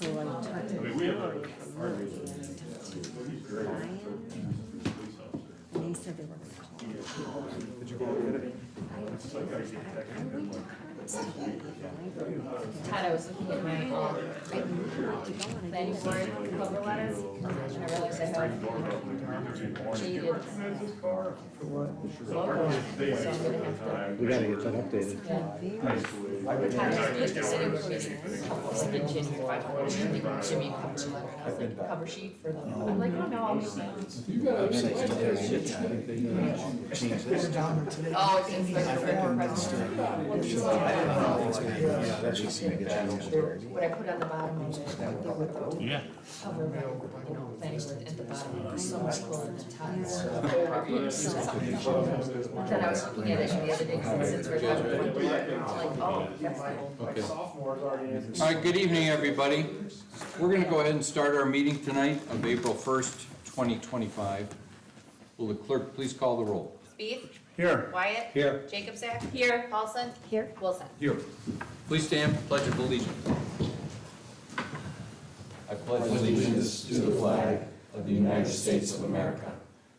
also talked to the salary from Lily and I talked to Brian. And they said they were gonna call. Did you go look at it? I went to Harvard's today. Todd, I was looking at my planning board cover letters, and I realized I have jaded logo, so I'm gonna have to. We gotta get that updated. Todd just said it would be Jimmy cover sheet for the, I'm like, oh no, I'll make that. Oh, it's in for president. Yeah, that's just gonna get changed. What I put on the bottom of it, the cover, planning board at the bottom, was so much cooler than Todd's. Then I was looking at it the other day, since we're talking about the like, oh, that's Okay. All right, good evening, everybody. We're going to go ahead and start our meeting tonight of April 1st, 2025. Will the clerk please call the roll? Spieth. Here. Wyatt. Here. Jacobsack. Here. Paulson. Here. Wilson. Here. Please stand for pledge of allegiance. I pledge allegiance to the flag of the United States of America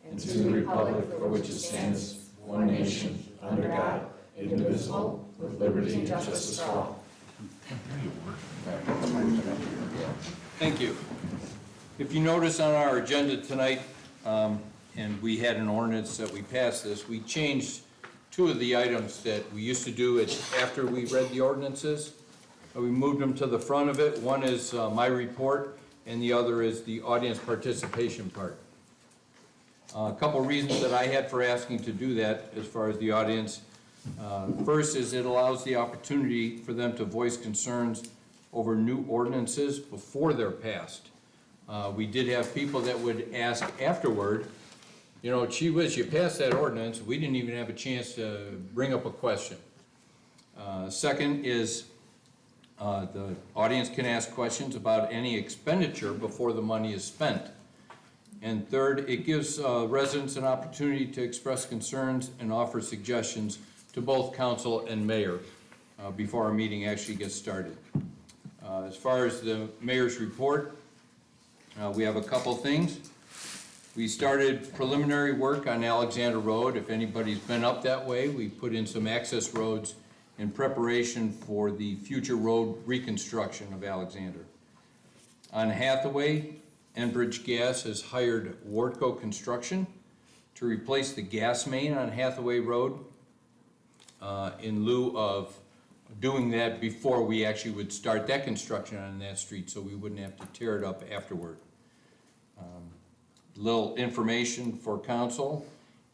and to the republic for which it stands, one nation, under God, indivisible, with liberty and justice for all. Thank you. If you notice on our agenda tonight, and we had an ordinance that we passed this, we changed two of the items that we used to do it after we read the ordinances. We moved them to the front of it. One is my report, and the other is the audience participation part. A couple reasons that I had for asking to do that as far as the audience. First is it allows the opportunity for them to voice concerns over new ordinances before they're passed. We did have people that would ask afterward, you know, gee whiz, you passed that ordinance, we didn't even have a chance to bring up a question. Second is the audience can ask questions about any expenditure before the money is spent. And third, it gives residents an opportunity to express concerns and offer suggestions to both council and mayor before our meeting actually gets started. As far as the mayor's report, we have a couple things. We started preliminary work on Alexander Road. If anybody's been up that way, we put in some access roads in preparation for the future road reconstruction of Alexander. On Hathaway, Enbridge Gas has hired Wardco Construction to replace the gas main on Hathaway Road in lieu of doing that before we actually would start that construction on that street, so we wouldn't have to tear it up afterward. Little information for council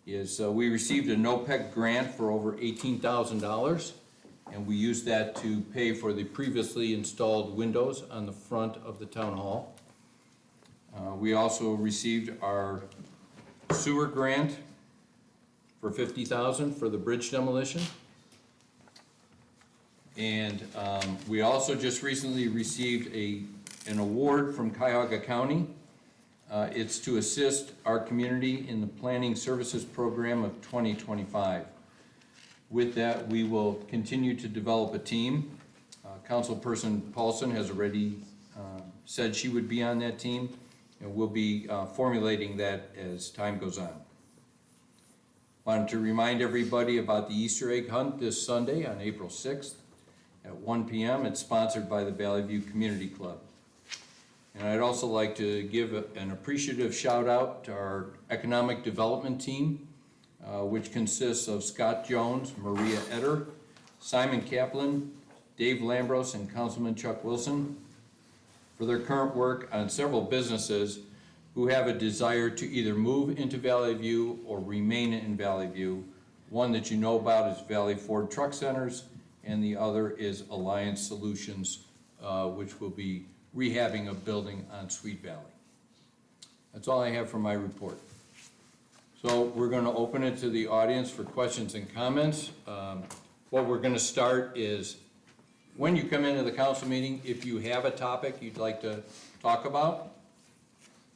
is we received a NOPEC grant for over $18,000, and we used that to pay for the previously installed windows on the front of the town hall. We also received our sewer grant for $50,000 for the bridge demolition. And we also just recently received an award from Cuyahoga County. It's to assist our community in the planning services program of 2025. With that, we will continue to develop a team. Councilperson Paulson has already said she would be on that team, and we'll be formulating that as time goes on. Wanted to remind everybody about the Easter egg hunt this Sunday on April 6th at 1 p.m. It's sponsored by the Valley View Community Club. And I'd also like to give an appreciative shout out to our economic development team, which consists of Scott Jones, Maria Etter, Simon Kaplan, Dave Lambros, and Councilman Chuck Wilson, for their current work on several businesses who have a desire to either move into Valley View or remain in Valley View. One that you know about is Valley Ford Truck Centers, and the other is Alliance Solutions, which will be rehabbing a building on Sweet Valley. That's all I have for my report. So we're going to open it to the audience for questions and comments. What we're going to start is when you come into the council meeting, if you have a topic you'd like to talk about,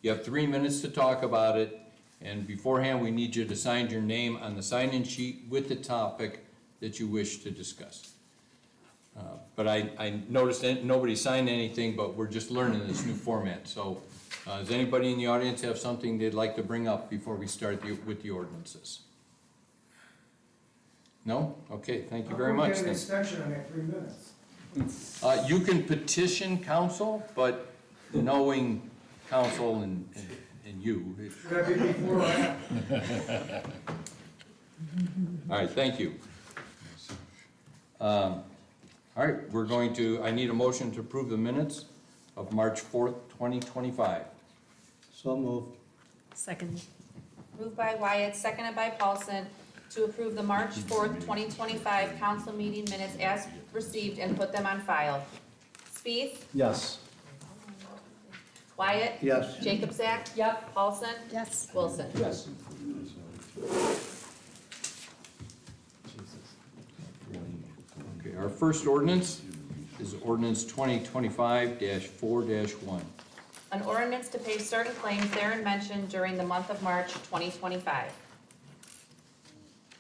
you have 3 minutes to talk about it, and beforehand we need you to sign your name on the sign-in sheet with the topic that you wish to discuss. But I noticed that nobody signed anything, but we're just learning this new format. So does anybody in the audience have something they'd like to bring up before we start with the ordinances? No? Okay, thank you very much. Get an then. extension on that 3 minutes. You can petition council, but knowing council and you, Should that be before or after? all right, thank you. All right, I need a motion to approve the minutes of March 4th, 2025. So moved. Second. Moved by Wyatt, seconded by Paulson, to approve the March 4th, 2025 council meeting minutes as received and put them on file. Spieth, Yes. Wyatt, Yes. Jacobzak, Yep. Paulson, Yes. Wilson. Yes. Okay, our first ordinance is ordinance 2025-4-1. An ordinance to pay certain claims therein mentioned during the month of March 2025.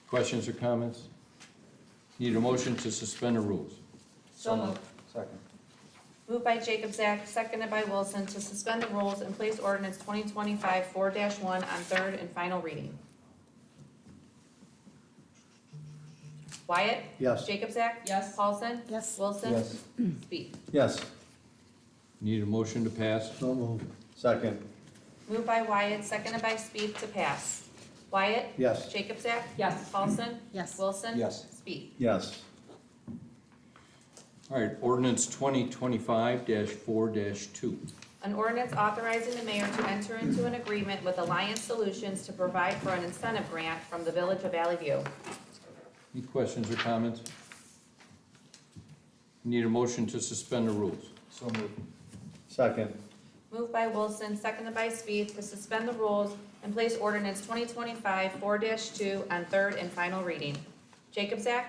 Questions or comments? Need a motion to suspend the rules. So moved. Second. Moved by Jacobzak, seconded by Wilson, to suspend the rules and place ordinance 2025-4-1 on third and final reading. Wyatt, Yes. Jacobzak, Yes. Paulson, Yes. Wilson, Yes. Spieth. Yes. Need a motion to pass? So moved. Second. Moved by Wyatt, seconded by Spieth to pass. Wyatt, Yes. Jacobzak, Yes. Paulson, Yes. Wilson, Yes. Spieth. Yes. All right, ordinance 2025-4-2. An ordinance authorizing the mayor to enter into an agreement with Alliance Solutions to provide for an incentive grant from the village of Valley View. Any questions or comments? Need a motion to suspend the rules. So moved. Second. Moved by Wilson, seconded by Spieth to suspend the rules and place ordinance 2025-4-2 on third and final reading. Jacobzak,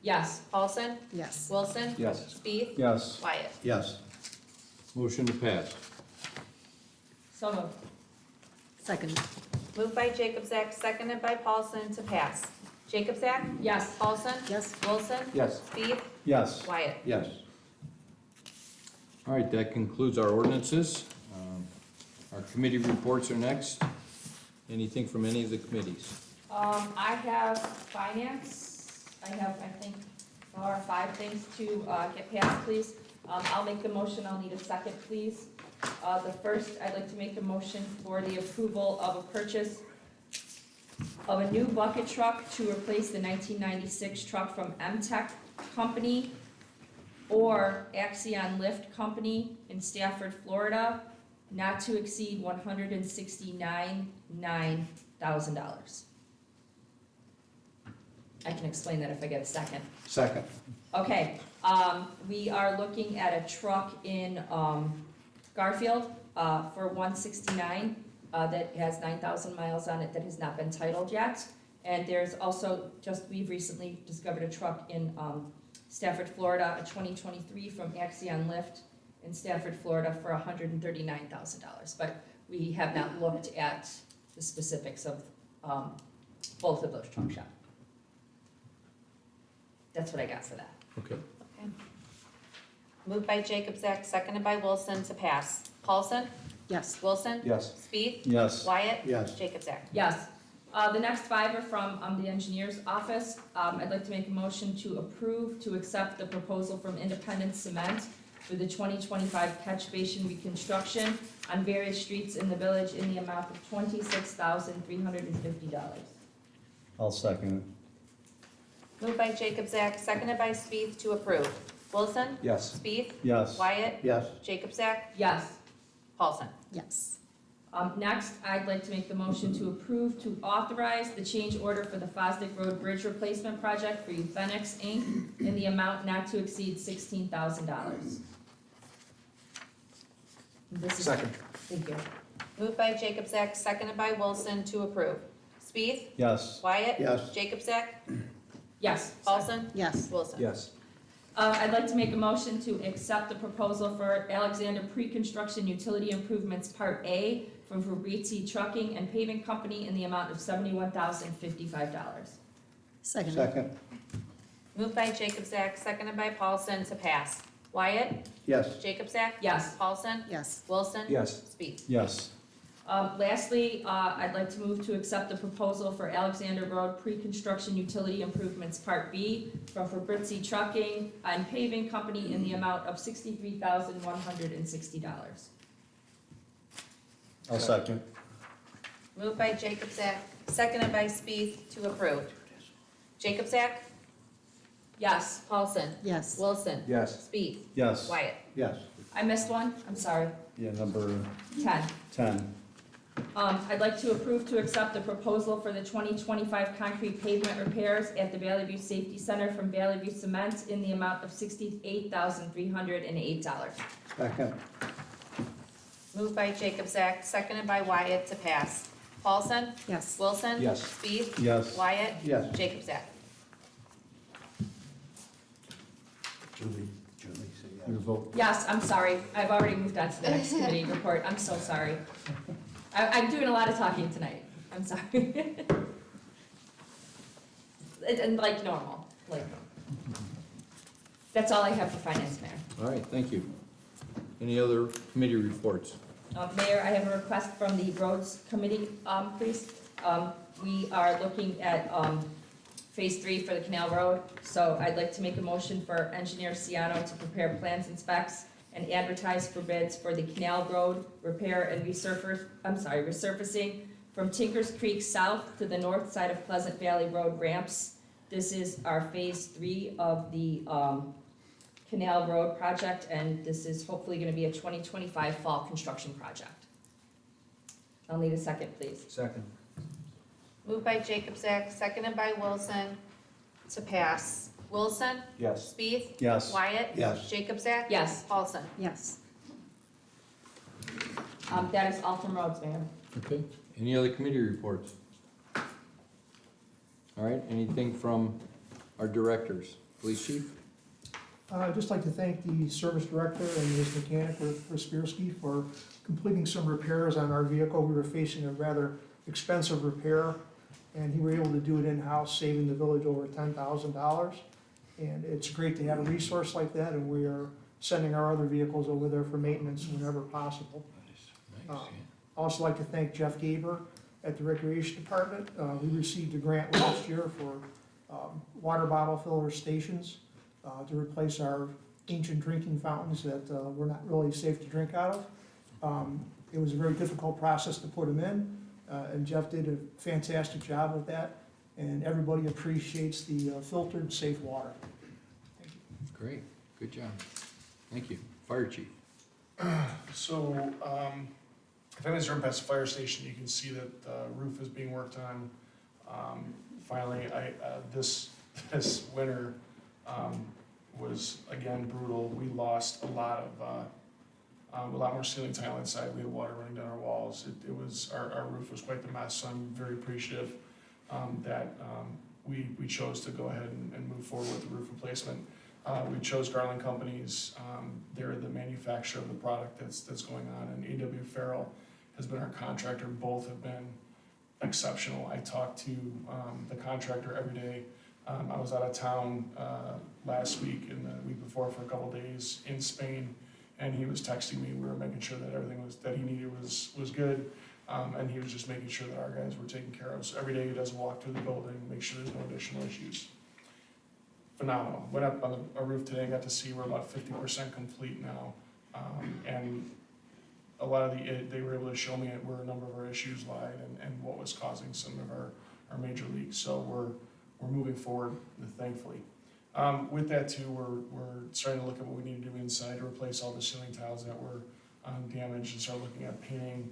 Yes. Paulson, Yes. Wilson, Yes. Spieth, Yes. Wyatt. Yes. Motion to pass. So moved. Second. Moved by Jacobzak, seconded by Paulson to pass. Jacobzak, Yes. Paulson, Yes. Wilson, Yes. Spieth, Yes. Wyatt. Yes. All right, that concludes our ordinances. Our committee reports are next. Anything from any of the committees? I have finance, I think, 4 or 5 things to, get passed, please. I'll make the motion, I'll need a second, please. The first, I'd like to make a motion for the approval of a purchase of a new bucket truck to replace the 1996 truck from M-Tech Company or Axion Lift Company in Stafford, Florida, not to exceed $169,900. I can explain that if I get a second. Second. Okay, we are looking at a truck in, Garfield, for $169,000, that has 9,000 miles on it that has not been titled yet. And there's also, we've recently discovered a truck in, Stafford, Florida, a 2023 from Axion Lift in Stafford, Florida for $139,000. But we have not looked at the specifics of, both of those trucks yet. That's what I got for that. Okay. Okay. Moved by Jacobzak, seconded by Wilson to pass. Paulson, Yes. Wilson, Yes. Spieth, Yes. Wyatt, Yes. Jacobzak. Yes. The next 5 are from the engineer's office. I'd like to make a motion to approve, to accept the proposal from Independent Cement for the 2025 catch basin reconstruction on various streets in the village in the amount of $26,350. I'll second Moved by Jacobzak, seconded by Spieth to approve. Wilson, it. Yes. Spieth, Yes. Wyatt, Yes. Jacobzak, Yes. Paulson. Yes. Next, I'd like to make the motion to approve to authorize the change order for the Fosdick Road Bridge Replacement Project for Euthenix Inc. in the amount not to exceed $16,000. Second. Thank you. Moved by Jacobzak, seconded by Wilson to approve. Spieth, Yes. Wyatt, Yes. Jacobzak, Yes. Paulson, Yes. Wilson. Yes. I'd like to make a motion to accept the proposal for Alexander Pre-Construction Utility Improvements Part A from Fabrizzi Trucking and Paving Company in the amount of $71,055. Second. Second. Moved by Jacobzak, seconded by Paulson to pass. Wyatt? Yes. Jacobzak? Yes. Paulson? Yes. Wilson? Yes. Speed. Yes. Lastly, I'd like to move to accept the proposal for Alexander Road Pre-Construction Utility Improvements Part B from Fabrizzi Trucking and Paving Company in the amount of $63,160. I'll second. Moved by Jacobzak, seconded by Speed to approve. Jacobzak? Yes, Paulson? Yes. Wilson? Yes. Speed. Yes. Wyatt? Yes. I missed one, I'm sorry, Yeah, number 10. 10. I'd like to approve to accept the proposal for the 2025 concrete pavement repairs at the Valley View Safety Center from Valley View Cement in the amount of $68,308. Second. Moved by Jacobzak, seconded by Wyatt to pass. Paulson? Yes. Wilson? Yes. Speed. Yes. Wyatt? Yes. Jacobzak. Julie, say yes. Your vote. Yes, I'm sorry, I've already moved on to the next committee report, I'm so sorry. I'm doing a lot of talking tonight, I'm sorry. And like normal, that's all I have for finance, Mayor. All right, thank you. Any other committee reports? Mayor, I have a request from the roads committee, please. We are looking at, phase 3 for the Canal Road, so I'd like to make a motion for engineer Ciano to prepare plans and specs and advertise for bids for the Canal Road repair and resurfacing from Tinkers Creek south to the north side of Pleasant Valley Road ramps. This is our phase 3 of the, Canal Road project, and this is hopefully gonna be a 2025 fall construction project. I'll need a second, please. Second. Moved by Jacobzak, seconded by Wilson to pass. Wilson? Yes. Speed. Yes. Wyatt? Yes. Jacobzak? Yes, Paulson? Yes. that is all from roads, Mayor. Okay, any other committee reports? All right, anything from our directors? Police chief? I'd just like to thank the service director and his mechanic, Raspersky, for completing some repairs on our vehicle. We were facing a rather expensive repair, and he were able to do it in-house, saving the village over $10,000. And it's great to have a resource like that, and we are sending our other vehicles over there for maintenance whenever possible. Also like to thank Jeff Gaber at the Recreation Department. We received a grant last year for water bottle filler stations to replace our ancient drinking fountains that were not really safe to drink out of. It was a very difficult process to put them in, and Jeff did a fantastic job with that, and everybody appreciates the filtered, safe water. Thank you. Great, good job. Thank you. Fire chief? So, if anybody's driven past the fire station, you can see that the roof is being worked on. Finally, this winter, was again brutal. We lost a lot more ceiling tile inside. We had water running down our walls. It was, our roof was quite the mess, so I'm very appreciative, that, we chose to go ahead and move forward with the roof replacement. We chose Garland Companies. They're the manufacturer of the product that's going on, and A.W. Farrell has been our contractor. Both have been exceptional. I talk to the contractor every day. I was out of town last week and the week before for a couple days in Spain, and he was texting me. We were making sure that everything that he needed was good, and he was just making sure that our guys were taken care of. So every day he does a walk through the building, make sure there's no additional issues. Phenomenal. Went up on a roof today, got to see we're about 50% complete now, and a lot of they were able to show me where a number of our issues lied and what was causing some of our major leaks. So we're moving forward, thankfully. With that too, we're starting to look at what we need to do inside to replace all the ceiling tiles that were damaged, and start looking at painting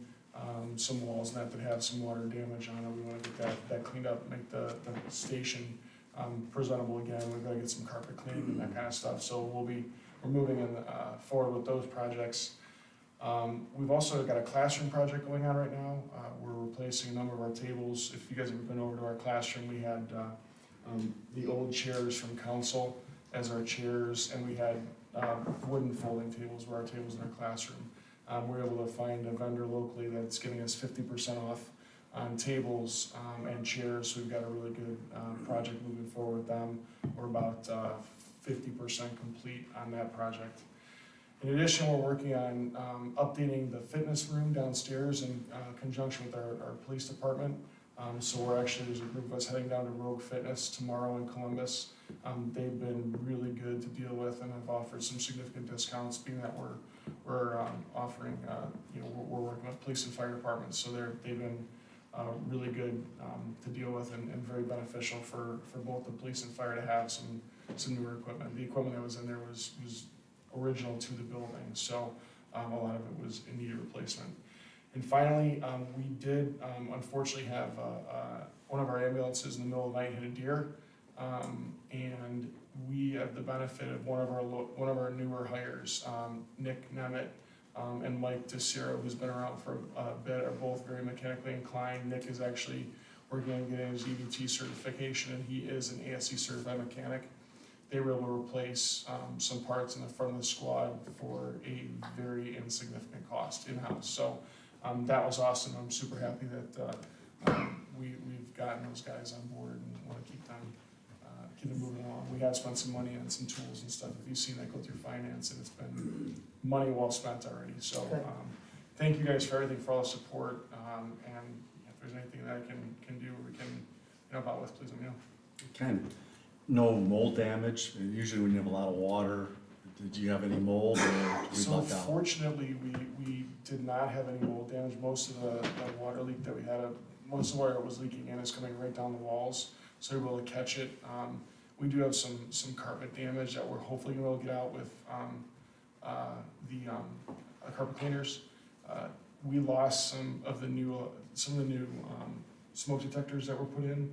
some walls that have some water damage on it. We want to get that cleaned up, make the station presentable again. We've got to get some carpet cleaned and that kind of stuff. So we're moving forward with those projects. We've also got a classroom project going on right now. We're replacing a number of our tables. If you guys have been over to our classroom, we had the old chairs from council as our chairs, and we had wooden folding tables were our tables in our classroom. We're able to find a vendor locally that's giving us 50% off on tables and chairs. So we've got a really good project moving forward with them. We're about 50% complete on that project. In addition, we're working on updating the fitness room downstairs in conjunction with our police department. So there's a group of us heading down to Rogue Fitness tomorrow in Columbus. They've been really good to deal with and have offered some significant discounts, being that we're offering, we're working with police and fire departments. So they've been really good to deal with and very beneficial for both the police and fire to have some newer equipment. The equipment that was in there was original to the building, so a lot of it was in need of replacement. And finally, we did unfortunately have one of our ambulances in the middle of the night hit a deer, and we have the benefit of one of our newer hires, Nick Nemeth and Mike DeCiro, who's been around for a bit, are both very mechanically inclined. Nick is actually working on getting his EVT certification, and he is an ASC certified mechanic. They were able to replace some parts in the front of the squad for a very insignificant cost in-house. So that was awesome. I'm super happy that we've gotten those guys on board and want to keep them moving along. We have spent some money on some tools and stuff. If you've seen that go through finance, and it's been money well spent already. So thank you guys for everything, for all the support. And if there's anything that I can do, we can help out with, please let me know. Ken, no mold damage? Usually when you have a lot of water, did you have any mold or did we So luck out? fortunately, we did not have any mold damage. Most of the water leak that we had, most of the water was leaking in is coming right down the walls, so we were able to catch it. We do have some carpet damage that we're hopefully going to be able to get out with the carpet cleaners. We lost some of the new smoke detectors that were put in.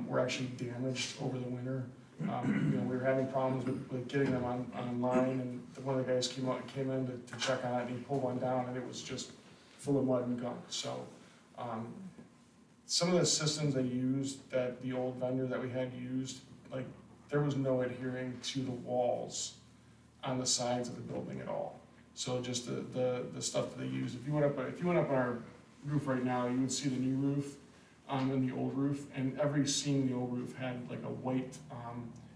Were actually damaged over the winter. We were having problems with getting them online, and one of the guys came in to check on it, and he pulled one down, and it was just full of mud and gunk. So some of the systems they used, that the old vendor that we had used, like there was no adhering to the walls on the sides of the building at all. So just the stuff that they used. If you went up on our roof right now, you would see the new roof. In the old roof, and every seam in the old roof had like a white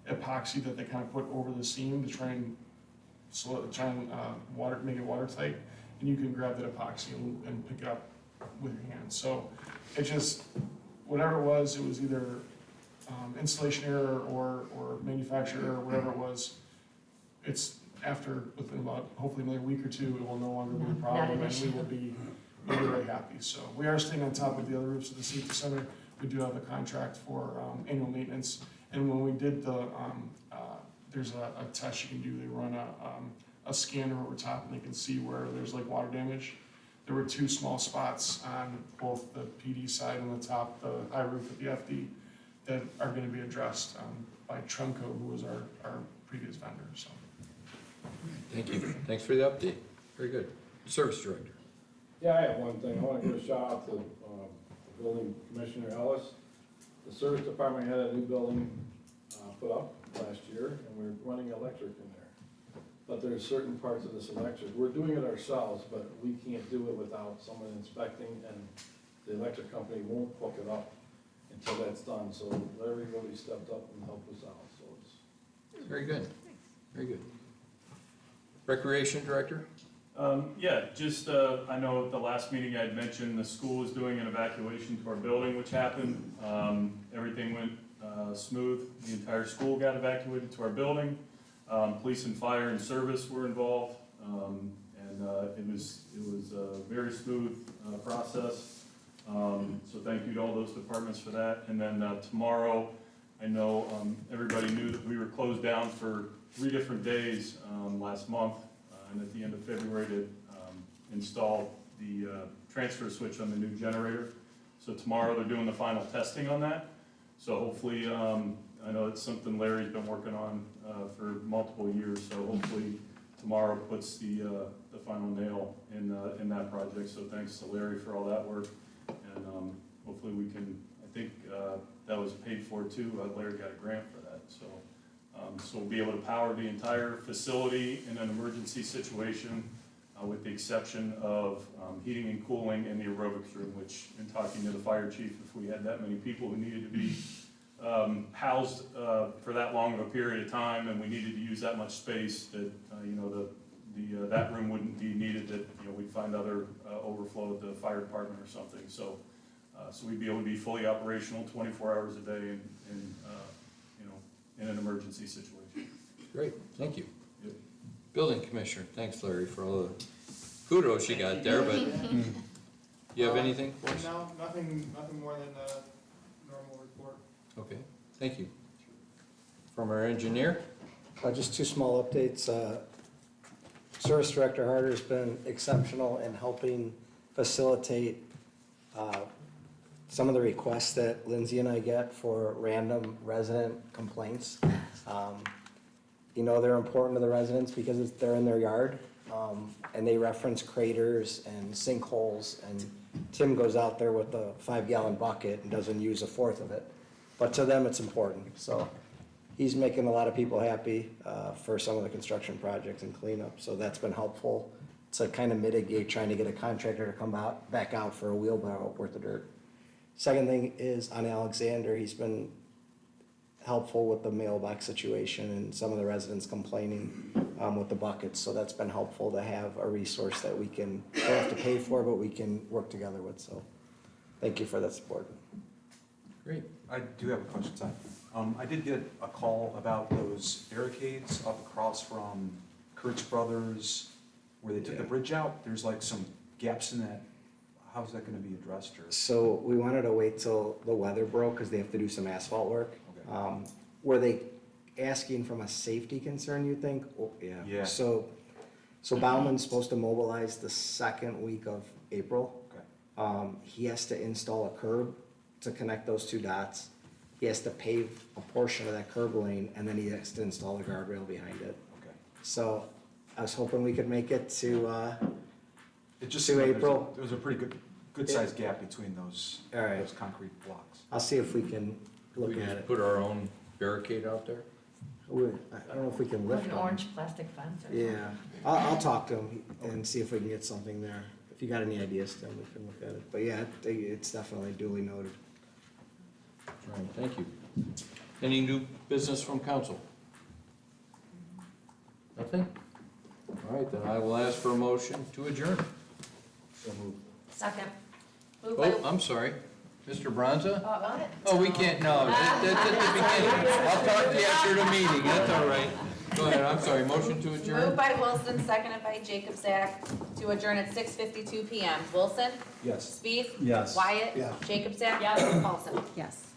epoxy that they kind of put over the seam to try and make it watertight, and you can grab that epoxy and pick it up with your hand. So it just, whatever it was either installation error or manufacturer error, whatever it was. It's within about hopefully another week or two, it will no longer be a problem, and we will be very happy. So we are staying on top of the other roofs of the safety center. We do have a contract for annual maintenance, and when we did there's a test you can do. They run a scanner over top, and they can see where there's like water damage. There were 2 small spots on both the PD side and the top, the high roof at the FD, that are going to be addressed by Trumco, who was our previous vendor. So. Thank you. Thanks for the update. Very good. Service Director. Yeah, I have one thing. I want to give a shout out to the building commissioner Ellis. The service department had a new building put up last year, and we're running electric in there. But there's certain parts of this electric, we're doing it ourselves, but we can't do it without someone inspecting, and the electric company won't hook it up until that's done. So Larry really stepped up and helped us out, so it's. Very good. Very good. Recreation Director? I know at the last meeting I had mentioned the school was doing an evacuation to our building, which happened. Everything went smooth. The entire school got evacuated to our building. Police and fire and service were involved, and it was a very smooth process. So thank you to all those departments for that. And then tomorrow, I know everybody knew that we were closed down for 3 different days last month, and at the end of February to install the transfer switch on the new generator. So tomorrow they're doing the final testing on that. So hopefully, I know it's something Larry's been working on for multiple years. So hopefully tomorrow puts the final nail in that project. So thanks to Larry for all that work, and hopefully we can. I think that was paid for too. Larry got a grant for that. So we'll be able to power the entire facility in an emergency situation with the exception of heating and cooling in the aerobics room, which, in talking to the fire chief, if we had that many people who needed to be housed for that long of a period of time, and we needed to use that much space, that, that room wouldn't be needed, that, we'd find other overflow at the fire department or something. So we'd be able to be fully operational 24 hours a day in an emergency situation. Great, thank you. Yep. Building Commissioner, thanks Larry for all the kudos you got there, but you have anything for us? No, nothing more than a normal report. Okay, thank you. From our engineer? Just two small updates. Service Director Harder's been exceptional in helping facilitate some of the requests that Lindsay and I get for random resident complaints. They're important to the residents because they're in their yard, and they reference craters and sinkholes, and Tim goes out there with a 5-gallon bucket and doesn't use a fourth of it. But to them, it's important. So he's making a lot of people happy for some of the construction projects and cleanup, so that's been helpful to kind of mitigate trying to get a contractor to come back out for a wheelbarrow worth of dirt. Second thing is on Alexander, he's been helpful with the mailbox situation and some of the residents complaining with the buckets, so that's been helpful to have a resource that we don't have to pay for, but we can work together with, so thank you for that support. Great. I do have a question, Tom. I did get a call about those barricades up across from Kurtz Brothers, where they took the bridge out. There's like some gaps in that. How's that gonna be addressed, or? So we wanted to wait till the weather broke, because they have to do some asphalt work. Okay. Were they asking from a safety concern, you think? Oh, yeah. Yeah. So Bauman's supposed to mobilize the second week of April. Okay. He has to install a curb to connect those two dots. He has to pave a portion of that curb lane, and then he has to install the guardrail behind it. Okay. So I was hoping we could make it to, It just To seemed like April. there's a pretty good sized gap between those, All right. those concrete blocks. I'll see if we can look We at just it. put our own barricade out there? I don't know if we can lift Like an them. orange plastic fence or something. Yeah, I'll talk to him and see if we can get something there. If you got any ideas, Tim, we can look at it. But yeah, it's definitely duly noted. All right, thank you. Any new business from council? Nothing? All right, then I will ask for a motion to adjourn. So moved. Second. Moved by, Oh, I'm sorry. Mr. Bronza? what? Oh, we can't, no, that's at the beginning. I'll talk to you after the meeting, that's all right. Go ahead, I'm sorry, motion to Moved adjourn? by Wilson, seconded by Jacob Zak, to adjourn at 6:52 PM. Wilson? Yes. Spieth? Yes. Wyatt? Yeah. Jacob Zak? Yes. Paulson? Yes.